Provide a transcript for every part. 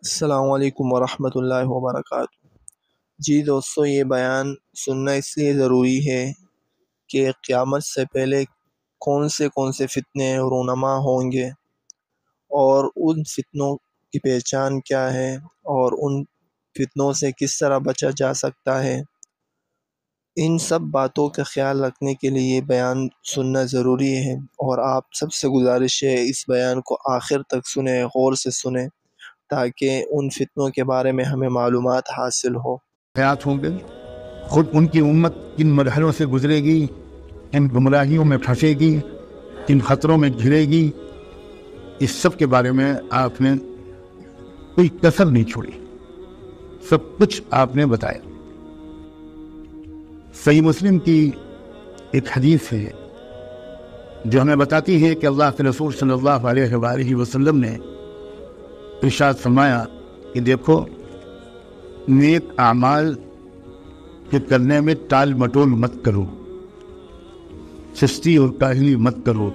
السلام علیکم ورحمۃ اللہ وبرکاتہ۔ جی دوستو، یہ بیان سننا اس لیے ضروری ہے کہ قیامت سے پہلے کون سے فتنے رونما ہوں گے اور ان فتنوں کی پہچان کیا ہے اور ان فتنوں سے کس طرح بچا جا سکتا ہے، ان سب باتوں کا خیال رکھنے کے لیے یہ بیان سننا ضروری ہے۔ اور آپ سب سے گزارش ہے اس بیان کو آخر تک سنیں، غور سے سنیں، تاکہ ان فتنوں کے بارے میں ہمیں معلومات حاصل ہو۔ حیات ہوں گے، خود ان کی امت کن مرحلوں سے گزرے گی، کن گمراہیوں میں پھنسے گی، کن خطروں میں گھرے گی، اس سب کے بارے میں آپ نے کوئی کسر نہیں چھوڑی، سب کچھ آپ نے بتایا۔ صحیح مسلم کی ایک حدیث ہے جو ہمیں بتاتی ہے کہ اللہ کے رسول صلی اللہ علیہ وآلہ وسلم نے ارشاد فرمایا کہ دیکھو، نیک اعمال کے کرنے میں ٹال مٹول مت کرو، سستی اور کاہلی مت کرو۔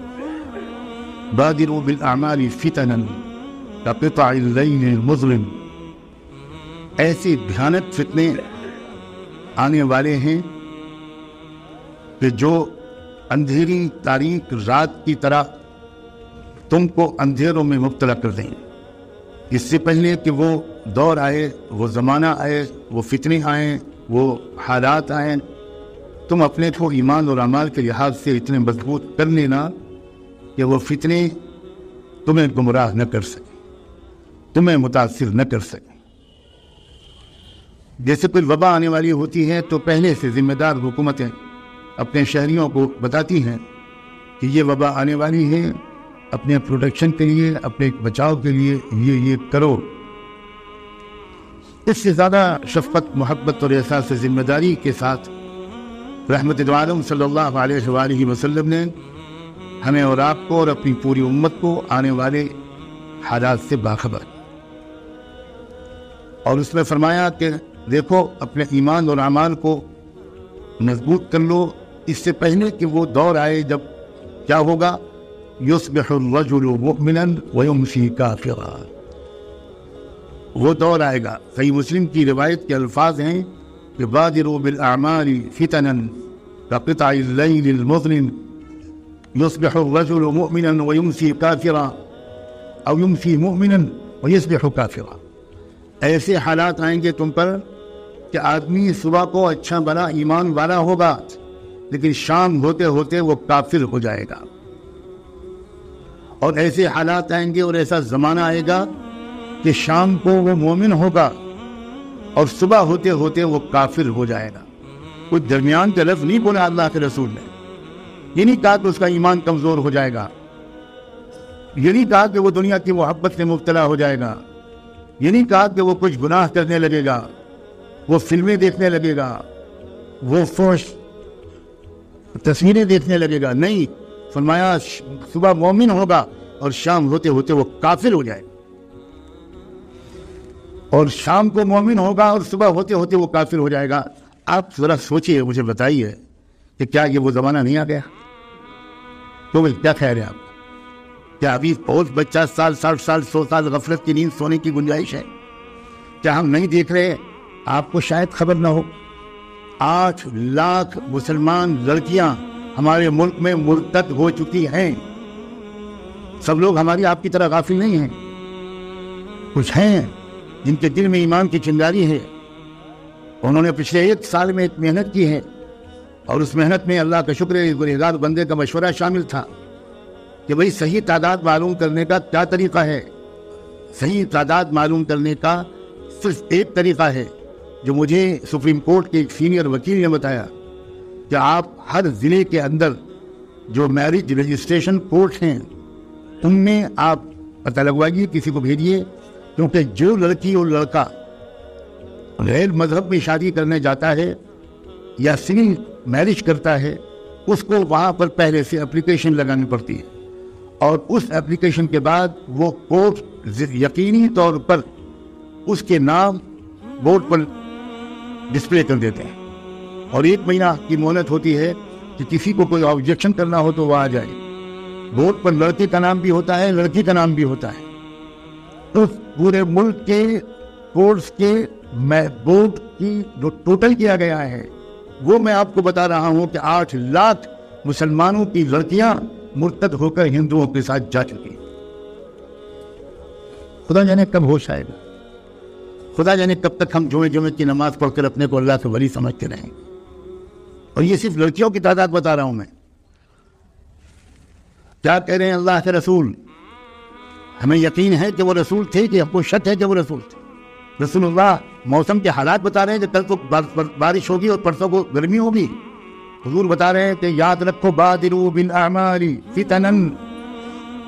بادروا بالاعمال فتنا کقطع اللیل المظلم، ایسی بھیانک فتنے آنے والے ہیں کہ جو اندھیری تاریک رات کی طرح تم کو اندھیروں میں مبتلا کر دیں۔ اس سے پہلے کہ وہ دور آئے، وہ زمانہ آئے، وہ فتنے آئیں، وہ حالات آئیں، تم اپنے کو ایمان اور اعمال کے لحاظ سے اتنے مضبوط کر لینا کہ وہ فتنے تمہیں گمراہ نہ کر سکیں، تمہیں متاثر نہ کر سکیں۔ جیسے کوئی وبا آنے والی ہوتی ہے تو پہلے سے ذمہ دار حکومتیں اپنے شہریوں کو بتاتی ہیں کہ یہ وبا آنے والی ہے، اپنے پروٹیکشن کے لیے، اپنے بچاؤ کے لیے یہ کرو۔ اس سے زیادہ شفقت، محبت اور احساس ذمہ داری کے ساتھ رحمت دو عالم صلی اللہ علیہ وآلہ وسلم نے ہمیں اور آپ کو اور اپنی پوری امت کو آنے والے حالات سے باخبر، اور اس میں فرمایا کہ دیکھو، اپنے ایمان اور اعمال کو مضبوط کر لو، اس سے پہلے کہ وہ دور آئے جب کیا ہوگا، یصبح الرجل مؤمنا ویمسی کافرا، وہ دور آئے گا۔ صحیح مسلم کی روایت کے الفاظ ہیں کہ بادروا بالاعمال فتنا کقطع اللیل المظلم، یصبح الرجل مؤمنا ویمسی کافرا او یمسی مؤمنا ویصبح کافرا، ایسے حالات آئیں گے تم پر کہ آدمی صبح کو اچھا بنا ایمان والا ہوگا، لیکن شام ہوتے ہوتے وہ کافر ہو جائے گا۔ اور ایسے حالات آئیں گے اور ایسا زمانہ آئے گا کہ شام کو وہ مومن ہوگا اور صبح ہوتے ہوتے وہ کافر ہو جائے گا۔ کوئی درمیان کا لفظ نہیں بولا اللہ کے رسول نے، یہ نہیں کہا کہ اس کا ایمان کمزور ہو جائے گا، یہ نہیں کہا کہ وہ دنیا کی محبت سے مبتلا ہو جائے گا، یہ نہیں کہا کہ وہ کچھ گناہ کرنے لگے گا، وہ فلمیں دیکھنے لگے گا، وہ فحش تصویریں دیکھنے لگے گا، نہیں، فرمایا صبح مومن ہوگا اور شام ہوتے ہوتے وہ کافر ہو جائے گا۔ اور شام کو مومن ہوگا اور صبح ہوتے ہوتے وہ کافر ہو جائے گا۔ آپ ذرا سوچئے، مجھے بتائیے کہ کیا یہ وہ زمانہ نہیں آ گیا؟ تو کیا خیر ہے آپ؟ کیا ابھی بہت بچہ 60 سال 100 سال غفلت کی نیند سونے کی گنجائش ہے؟ کیا ہم نہیں دیکھ رہے؟ آپ کو شاید خبر نہ ہو، 8 لاکھ مسلمان لڑکیاں ہمارے ملک میں مرتد ہو چکی ہیں۔ سب لوگ ہماری آپ کی طرح غافل نہیں ہیں، کچھ ہیں جن کے دل میں ایمان کی چنگاری ہے، انہوں نے پچھلے 1 سال میں ایک محنت کی ہے، اور اس محنت میں اللہ کا شکر ہے گنہگار بندے کا مشورہ شامل تھا کہ بھئی صحیح تعداد معلوم کرنے کا کیا طریقہ ہے۔ صحیح تعداد معلوم کرنے کا صرف ایک طریقہ ہے جو مجھے سپریم کورٹ کے ایک سینئر وکیل نے بتایا کہ آپ ہر ضلع کے اندر جو میرج رجسٹریشن کورٹ ہیں ان میں آپ پتہ لگوائیے، کسی کو بھیجیے، کیونکہ جو لڑکی اور لڑکا غیر مذہب میں شادی کرنے جاتا ہے یا سول میرج کرتا ہے، اس کو وہاں پر پہلے سے اپلیکیشن لگانی پڑتی ہے، اور اس اپلیکیشن کے بعد وہ کورٹ یقینی طور پر اس کے نام بورڈ پر ڈسپلے کر دیتے ہیں، اور 1 مہینہ کی مہلت ہوتی ہے کہ کسی کو کوئی آبجیکشن کرنا ہو تو وہ آ جائے۔ بورڈ پر لڑکے کا نام بھی ہوتا ہے، لڑکی کا نام بھی ہوتا ہے، تو پورے ملک کے کورس کے محبوب کی جو ٹوٹل کیا گیا ہے وہ میں آپ کو بتا رہا ہوں کہ 8 لاکھ مسلمانوں کی لڑکیاں مرتد ہو کر ہندوؤں کے ساتھ جا چکی. خدا جانے کب ہوش آئے گا, خدا جانے کب تک ہم جمعے کی نماز پڑھ کر اپنے کو اللہ کے ولی سمجھتے رہیں. اور یہ صرف لڑکیوں کی تعداد بتا رہا ہوں میں. کیا کہہ رہے ہیں اللہ کے رسول؟ ہمیں یقین ہے کہ وہ رسول تھے کہ ہم کو شک ہے کہ وہ رسول تھے. رسول اللہ موسم کے حالات بتا رہے ہیں کہ کل کو بارش ہوگی اور پرسوں کو گرمی ہوگی. حضور بتا رہے ہیں کہ یاد رکھو بادروا بالاعمال فتنا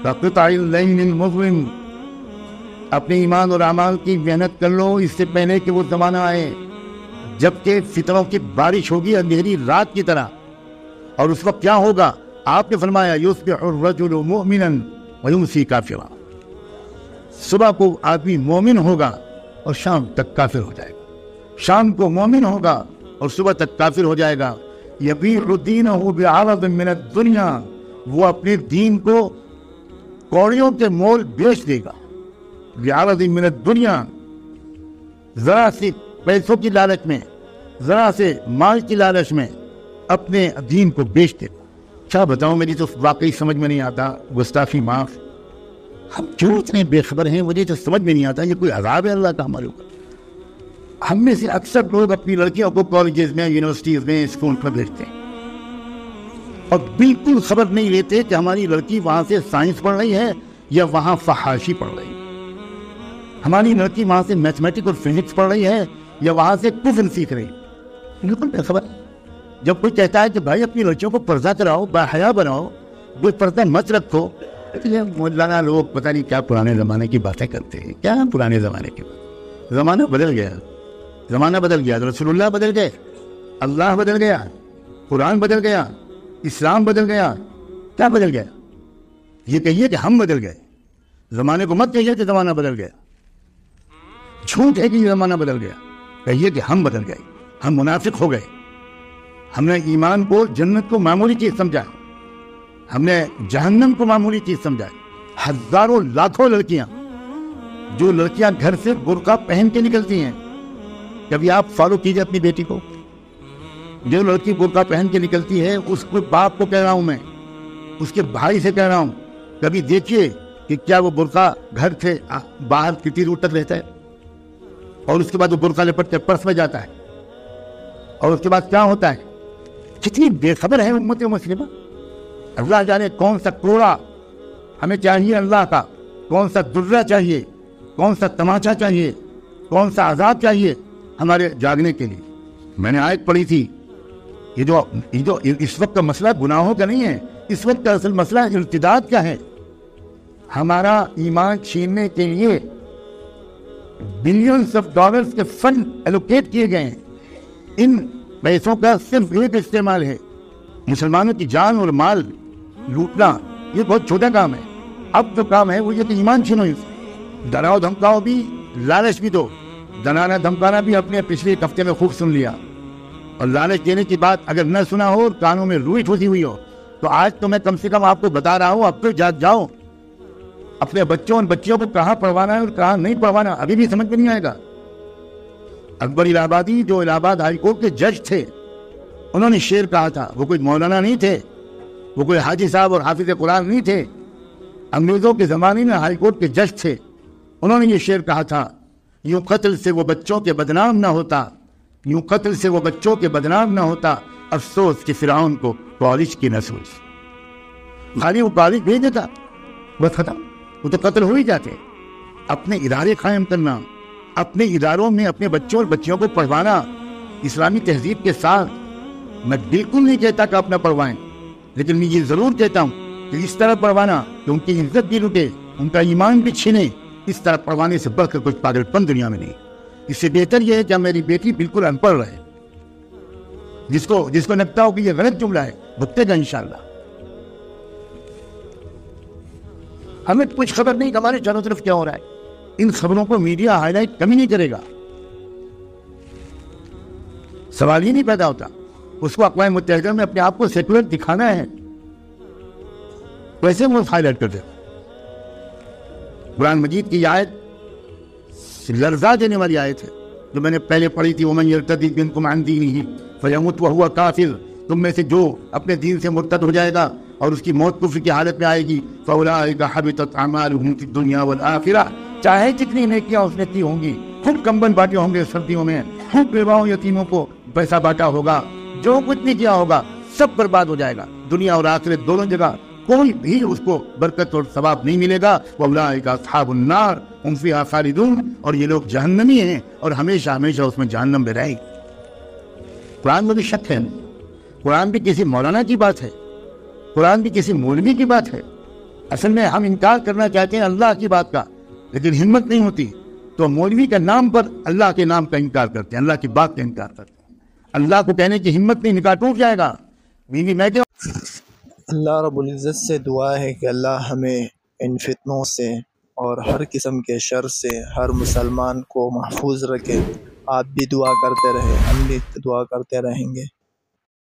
کقطع اللیل المظلم. اپنے ایمان اور اعمال کی محنت کر لو اس سے پہلے کہ وہ زمانہ آئے جبکہ فتنوں کی بارش ہوگی اندھیری رات کی طرح. اور اس وقت کیا ہوگا؟ آپ نے فرمایا یصبح الرجل مؤمنا ویمسی کافرا. صبح کو آدمی مومن ہوگا اور شام تک کافر ہو جائے گا. شام کو مومن ہوگا اور صبح تک کافر ہو جائے گا. یبیع دینہ بعرض من الدنیا. وہ اپنے دین کو کوڑیوں کے مول بیچ دے گا. بعرض من الدنیا, ذرا سی پیسوں کی لالچ میں, ذرا سے مال کی لالچ میں اپنے دین کو بیچ دے گا. کیا بتاؤں, میری تو واقعی سمجھ میں نہیں آتا. گستاخی معاف, ہم کیوں اتنے بے خبر ہیں مجھے تو سمجھ میں نہیں آتا. یہ کوئی عذاب ہے اللہ کا ہمارے اوپر؟ ہم میں سے اکثر لوگ اپنی لڑکیوں کو کالجز میں, یونیورسٹیز میں, اسکول میں بھیجتے ہیں اور بالکل خبر نہیں لیتے کہ ہماری لڑکی وہاں سے سائنس پڑھ رہی ہے یا وہاں فحاشی پڑھ رہی ہے. ہماری لڑکی وہاں سے میتھمیٹکس اور فزکس پڑھ رہی ہے یا وہاں سے کفر سیکھ رہی ہے. بالکل بے خبر. جب کوئی کہتا ہے کہ بھائی اپنی لڑکیوں کو پردہ کراؤ, باحیا بناؤ, کوئی پردہ مت رکھو, مولانا لوگ پتہ نہیں کیا پرانے زمانے کی باتیں کرتے ہیں. کیا پرانے زمانے کی بات؟ زمانہ بدل گیا, زمانہ بدل گیا. رسول اللہ بدل گئے, اللہ بدل گیا, قرآن بدل گیا, اسلام بدل گیا. کیا بدل گیا؟ یہ کہیے کہ ہم بدل گئے. زمانے کو مت کہیے کہ زمانہ بدل گیا. جھوٹ ہے کہ یہ زمانہ بدل گیا. کہیے کہ ہم بدل گئے, ہم منافق ہو گئے. ہم نے ایمان کو, جنت کو معمولی چیز سمجھا, ہم نے جہنم کو معمولی چیز سمجھا. ہزاروں لاکھوں لڑکیاں, جو لڑکیاں گھر سے برقع پہن کے نکلتی ہیں, کبھی آپ فالو کیجئے اپنی بیٹی کو. جو لڑکی برقع پہن کے نکلتی ہے اس کو باپ کو کہہ رہا ہوں میں, اس کے بھائی سے کہہ رہا ہوں, کبھی دیکھیے کہ کیا وہ برقع گھر سے باہر کتنی دور تک رہتا ہے اور اس کے بعد وہ برقع لپٹ کے پرس میں جاتا ہے اور اس کے بعد کیا ہوتا ہے. کتنی بے خبر ہے امت مسلمہ. اللہ جانے کون سا کوڑا ہمیں چاہیے اللہ کا, کون سا درہ چاہیے, کون سا تماچا چاہیے, کون سا عذاب چاہیے ہمارے جاگنے کے لیے. میں نے آیت پڑھی تھی, یہ جو اس وقت کا مسئلہ گناہوں کا نہیں ہے, اس وقت کا اصل مسئلہ ارتداد کا ہے. ہمارا ایمان چھیننے کے لیے بلینز آف ڈالرز کے فنڈ ایلوکیٹ کیے گئے ہیں. ان پیسوں کا صرف ایک استعمال ہے, مسلمانوں کی جان اور مال لوٹنا. یہ بہت چھوٹا کام ہے. اب جو کام ہے وہ یہ کہ ایمان چھینو. ڈراؤ دھمکاؤ بھی, لالچ بھی دو. ڈرانا دھمکانا بھی اپنے پچھلے ایک ہفتے میں خوب سن لیا, اور لالچ دینے کی بات اگر نہ سنا ہو اور کانوں میں روئی ٹھوسی ہوئی ہو تو آج تو میں کم سے کم آپ کو بتا رہا ہوں, اب تو جاگ جاؤ. اپنے بچوں اور بچیوں کو کہاں پڑھوانا ہے اور کہاں نہیں پڑھوانا ابھی بھی سمجھ میں نہیں آئے گا. اکبر الہ آبادی جو الہ آباد ہائی کورٹ کے جج تھے, انہوں نے شعر کہا تھا. وہ کوئی مولانا نہیں تھے, وہ کوئی حاجی صاحب اور حافظ قرآن نہیں تھے, انگریزوں کے زمانے میں ہائی کورٹ کے جج تھے. انہوں نے یہ شعر کہا تھا, یوں قتل سے وہ بچوں کے بدنام نہ ہوتا, یوں قتل سے وہ بچوں کے بدنام نہ ہوتا, افسوس کہ فرعون کو کالج کی نہ سوچ. خالی وہ کالج بھیج دیتا بس ختم, وہ تو قتل ہو ہی جاتے. اپنے ادارے قائم کرنا, اپنے اداروں میں اپنے بچوں اور بچیوں کو پڑھوانا اسلامی تہذیب کے ساتھ. میں بالکل نہیں کہتا کہ اپنا پڑھوائیں, لیکن میں یہ ضرور کہتا ہوں کہ اس طرح پڑھوانا کہ ان کی عزت بھی لوٹے, ان کا ایمان بھی چھینے, اس طرح پڑھوانے سے بڑھ کر کچھ پاگل پن دنیا میں نہیں. اس سے بہتر یہ ہے کہ میری بیٹی بالکل ان پڑھ رہے, جس کو لگتا ہو کہ یہ غلط جملہ ہے بھگتے گا انشاءاللہ. ہمیں کچھ خبر نہیں کہ ہمارے چاروں طرف کیا ہو رہا ہے. ان خبروں کو میڈیا ہائی لائٹ کمی نہیں کرے گا, سوال ہی نہیں پیدا ہوتا. اس کو اقوام متحدہ میں اپنے آپ کو سیکولر دکھانا ہے, ویسے وہ ہائی لائٹ کر دے. قرآن مجید کی آیت لرزا دینے والی آیت ہے جو میں نے پہلے پڑھی تھی، ومن یرتد منکم عن دینہ فیمت وہو کافر، تم میں سے جو اپنے دین سے مرتد ہو جائے گا اور اس کی موت کفر کی حالت میں آئے گی، فاولئک حبطت اعمالهم فی الدنیا والآخرہ، چاہے جتنی نیکیاں اس نے کی ہوں گی، خوب کمبن بانٹے ہوں گے سردیوں میں، خوب بیواؤں یتیموں کو پیسہ بانٹا ہوگا، جو کچھ بھی کیا ہوگا سب برباد ہو جائے گا، دنیا اور آخرت دونوں جگہ کوئی بھی اس کو برکت اور ثواب نہیں ملے گا۔ وَأُولَٰئِكَ أَصْحَابُ النَّارِ هُمْ فِيهَا خَالِدُونَ، اور یہ لوگ جہنمی ہیں اور ہمیشہ ہمیشہ اس میں جہنم میں رہیں گے۔ قرآن میں بھی شک ہے، قرآن بھی کسی مولانا کی بات ہے، قرآن بھی کسی مولوی کی بات ہے۔ اصل میں ہم انکار کرنا چاہتے ہیں اللہ کی بات کا، لیکن ہمت نہیں ہوتی تو مولوی کے نام پر اللہ کے نام کا انکار کرتے ہیں، اللہ کی بات کا انکار کرتے ہیں۔ اللہ کو کہنے کی ہمت نہیں، نکاح ٹوٹ جائے گا۔ بیوی میں کیا، اللہ رب العزت سے دعا ہے کہ اللہ ہمیں ان فتنوں سے اور ہر قسم کے شر سے ہر مسلمان کو محفوظ رکھے۔ آپ بھی دعا کرتے رہے، ہم بھی دعا کرتے رہیں گے۔